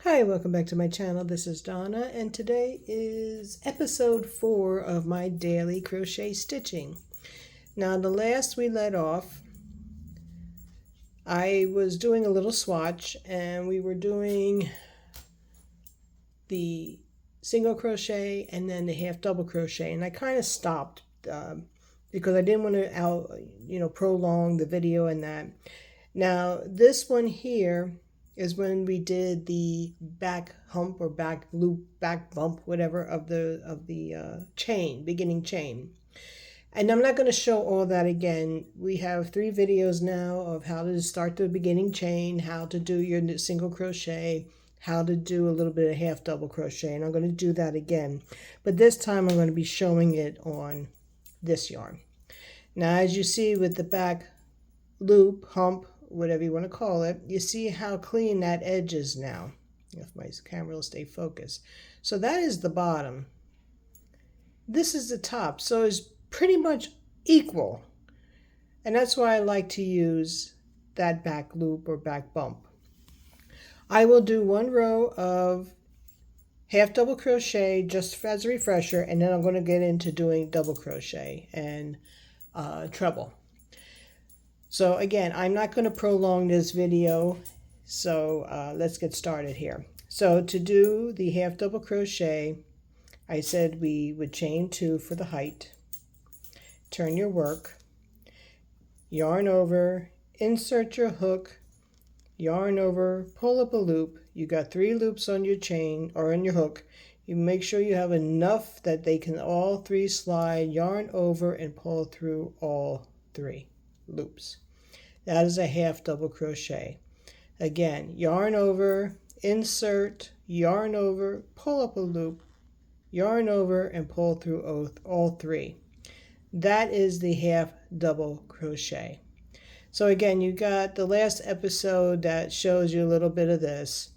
Hi, welcome back to my channel. This is Donna, and today is episode 4 of my daily crochet stitching. Now, the last we let off, I was doing a little swatch, and we were doing the single crochet and then the half double crochet, and I kind of stopped because I didn't want to prolong the video and that. Now, this one here is when we did the back hump or back loop, back bump, whatever, of the chain, beginning chain. And I'm not going to show all that again. We have 3 videos now of how to start the beginning chain, how to do your single crochet, how to do a little bit of half double crochet, and I'm going to do that again. But this time I'm going to be showing it on this yarn. Now, as you see with the back loop, hump, whatever you want to call it, you see how clean that edge is now. If my camera will stay focused. So that is the bottom. This is the top. So it's pretty much equal. And that's why I like to use that back loop or back bump. I will do 1 row of half double crochet just as a refresher, and then I'm going to get into doing double crochet and treble. So again, I'm not going to prolong this video, so let's get started here. So to do the half double crochet, I said we would chain 2 for the height, turn your work, yarn over, insert your hook, yarn over, pull up a loop. You got 3 loops on your chain or on your hook. You make sure you have enough that they can all 3 slide, yarn over and pull through all 3 loops. That is a half double crochet. Again, yarn over, insert, yarn over, pull up a loop, yarn over and pull through all 3. That is the half double crochet. So again, you got the last episode that shows you a little bit of this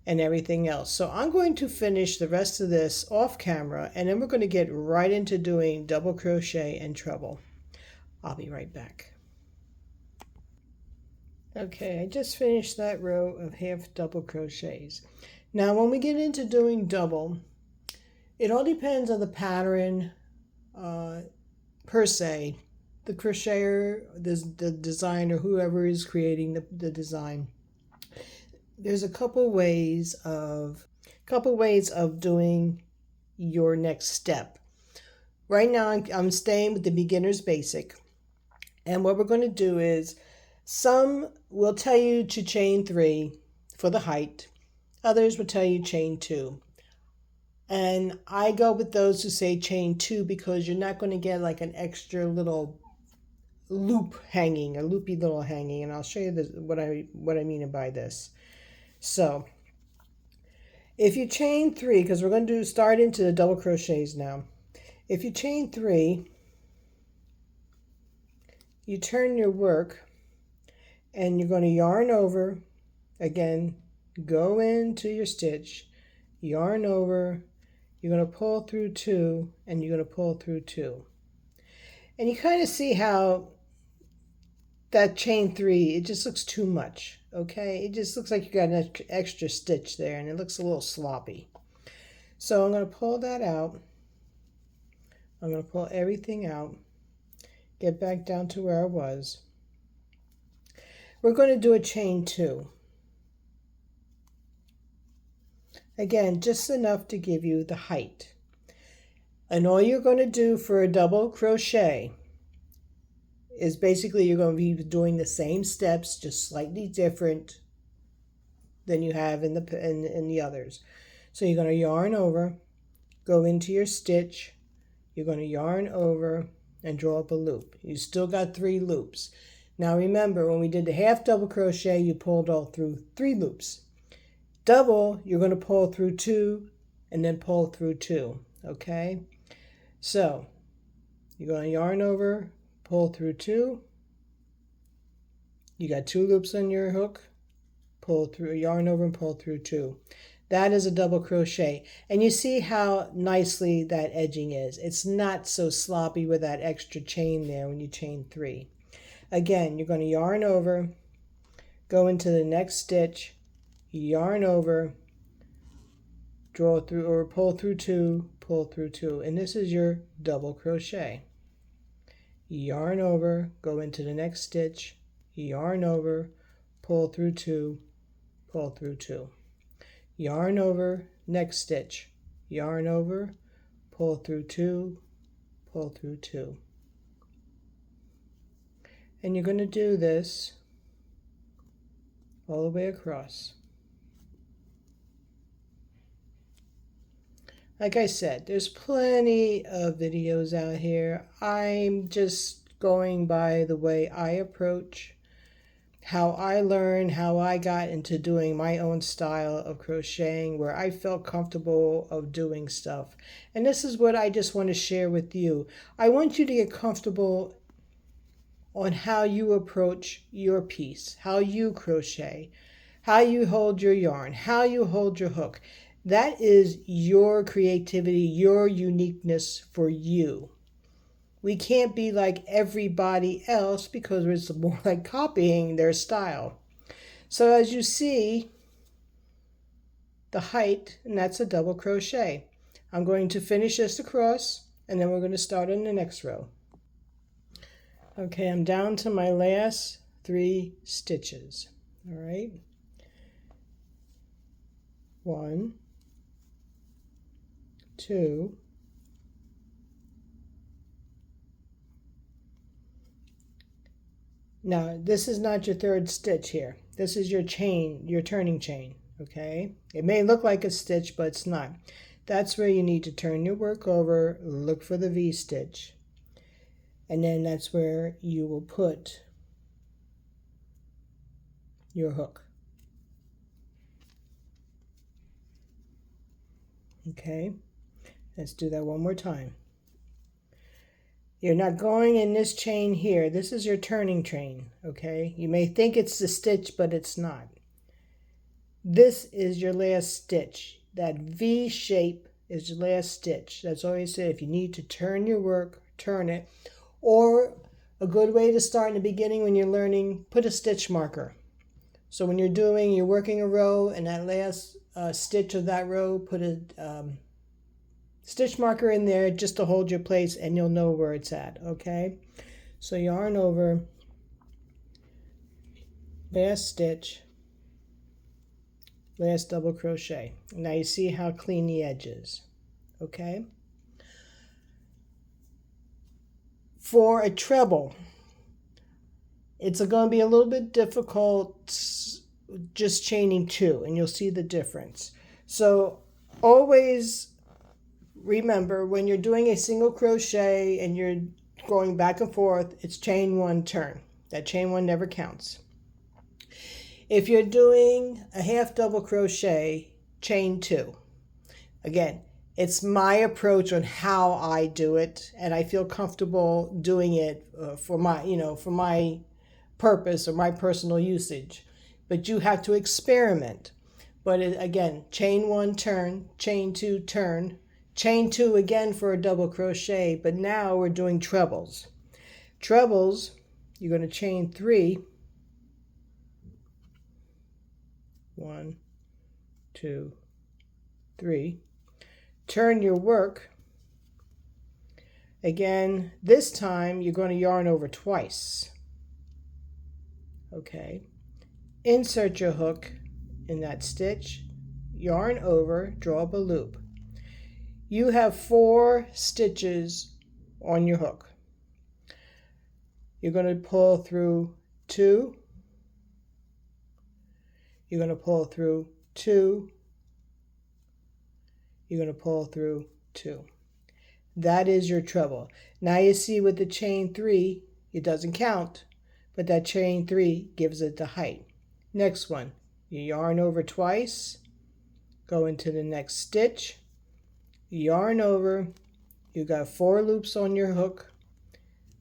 and everything else. So I'm going to finish the rest of this off camera, and then we're going to get right into doing double crochet and treble. I'll be right back. Okay, I just finished that row of half double crochets. Now when we get into doing double, it all depends on the pattern per se. The crocheter, the designer, whoever is creating the design. There's a couple ways of doing your next step. Right now I'm staying with the beginner's basic, and what we're going to do is, some will tell you to chain 3 for the height. Others will tell you chain 2. And I go with those who say chain 2 because you're not going to get like an extra little loop hanging, a loopy little hanging. And I'll show you what I mean by this. So if you chain 3, because we're going to start into the double crochets now. If you chain 3, you turn your work, and you're going to yarn over, again, go into your stitch, yarn over, you're going to pull through 2, and you're going to pull through 2. And you kind of see how that chain 3, it just looks too much, okay? It just looks like you got an extra stitch there, and it looks a little sloppy. So I'm going to pull that out. I'm going to pull everything out, get back down to where I was. We're going to do a chain 2. Again, just enough to give you the height. And all you're going to do for a double crochet is basically you're going to be doing the same steps, just slightly different than you have in the others. So you're going to yarn over, go into your stitch, you're going to yarn over and draw up a loop. You still got 3 loops. Now remember, when we did the half double crochet, you pulled all through 3 loops. Double, you're going to pull through 2 and then pull through 2, okay? So you're going to yarn over, pull through 2. You got 2 loops on your hook, pull through, yarn over and pull through 2. That is a double crochet. And you see how nicely that edging is. It's not so sloppy with that extra chain there when you chain 3. Again, you're going to yarn over, go into the next stitch, yarn over, draw through, or pull through two, pull through two, and this is your double crochet. Yarn over, go into the next stitch, yarn over, pull through two, pull through two, yarn over, next stitch, yarn over, pull through two, pull through two. And you're going to do this all the way across. Like I said, there's plenty of videos out here. I'm just going by the way I approach, how I learned, how I got into doing my own style of crocheting, where I felt comfortable of doing stuff. And this is what I just want to share with you. I want you to get comfortable on how you approach your piece, how you crochet, how you hold your yarn, how you hold your hook. That is your creativity, your uniqueness for you. We can't be like everybody else because it's more like copying their style. So as you see, the height, and that's a double crochet. I'm going to finish this across, and then we're going to start on the next row. Okay, I'm down to my last 3 stitches. All right. 1, 2, now this is not your 3rd stitch here. This is your chain, your turning chain, okay? It may look like a stitch, but it's not. That's where you need to turn your work over, look for the V stitch, and then that's where you will put your hook. Okay, let's do that one more time. You're not going in this chain here. This is your turning chain, okay? You may think it's the stitch, but it's not. This is your last stitch. That V shape is your last stitch. That's all you say. If you need to turn your work, turn it. Or a good way to start in the beginning when you're learning, put a stitch marker. So when you're working a row, and that last stitch of that row, put a stitch marker in there just to hold your place, and you'll know where it's at, okay? So yarn over, last stitch, last double crochet. Now you see how clean the edge is, okay? For a treble, it's going to be a little bit difficult just chaining 2, and you'll see the difference. So always remember, when you're doing a single crochet and you're going back and forth, it's chain 1, turn. That chain 1 never counts. If you're doing a half double crochet, chain 2. Again, it's my approach on how I do it, and I feel comfortable doing it for my purpose or my personal usage. But you have to experiment. But again, chain 1, turn, chain 2, turn, chain 2 again for a double crochet, but now we're doing trebles. Trebles, you're going to chain 3. 1, 2, 3. Turn your work. Again, this time you're going to yarn over twice. Okay. Insert your hook in that stitch, yarn over, draw up a loop. You have 4 stitches on your hook. You're going to pull through 2. You're going to pull through 2. You're going to pull through 2. That is your treble. Now you see with the chain 3, it doesn't count, but that chain 3 gives it the height. Next one, you yarn over twice, go into the next stitch, yarn over, you got 4 loops on your hook,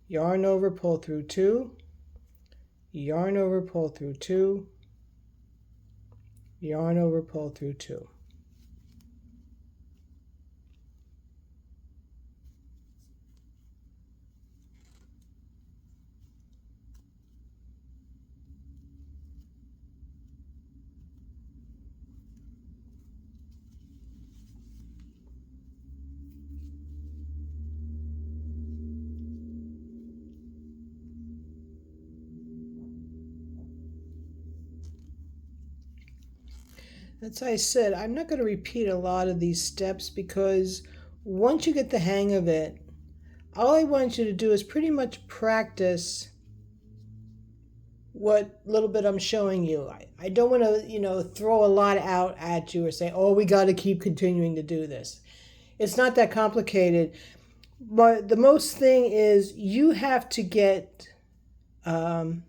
yarn over, pull through 2, yarn over, pull through 2, yarn over, pull through 2. As I said, I'm not going to repeat a lot of these steps because once you get the hang of it, all I want you to do is pretty much practice what little bit I'm showing you. I don't want to, throw a lot out at you or say, oh, we got to keep continuing to do this. It's not that complicated. But the most thing is you have to get to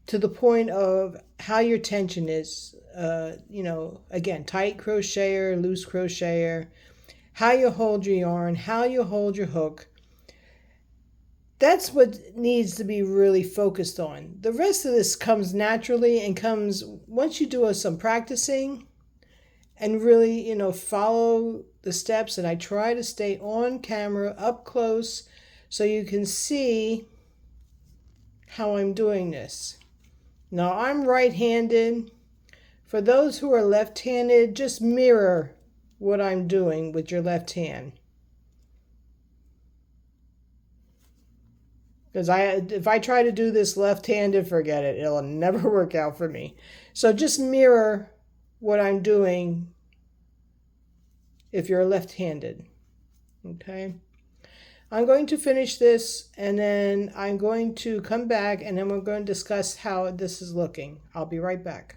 the point of how your tension is. Again, tight crocheter, loose crocheter, how you hold your yarn, how you hold your hook. That's what needs to be really focused on. The rest of this comes naturally and comes once you do some practicing and really, follow the steps. And I try to stay on camera up close so you can see how I'm doing this. Now I'm right-handed. For those who are left-handed, just mirror what I'm doing with your left hand. Because if I try to do this left-handed, forget it. It'll never work out for me. So just mirror what I'm doing if you're left-handed. Okay? I'm going to finish this, and then I'm going to come back, and then we're going to discuss how this is looking. I'll be right back.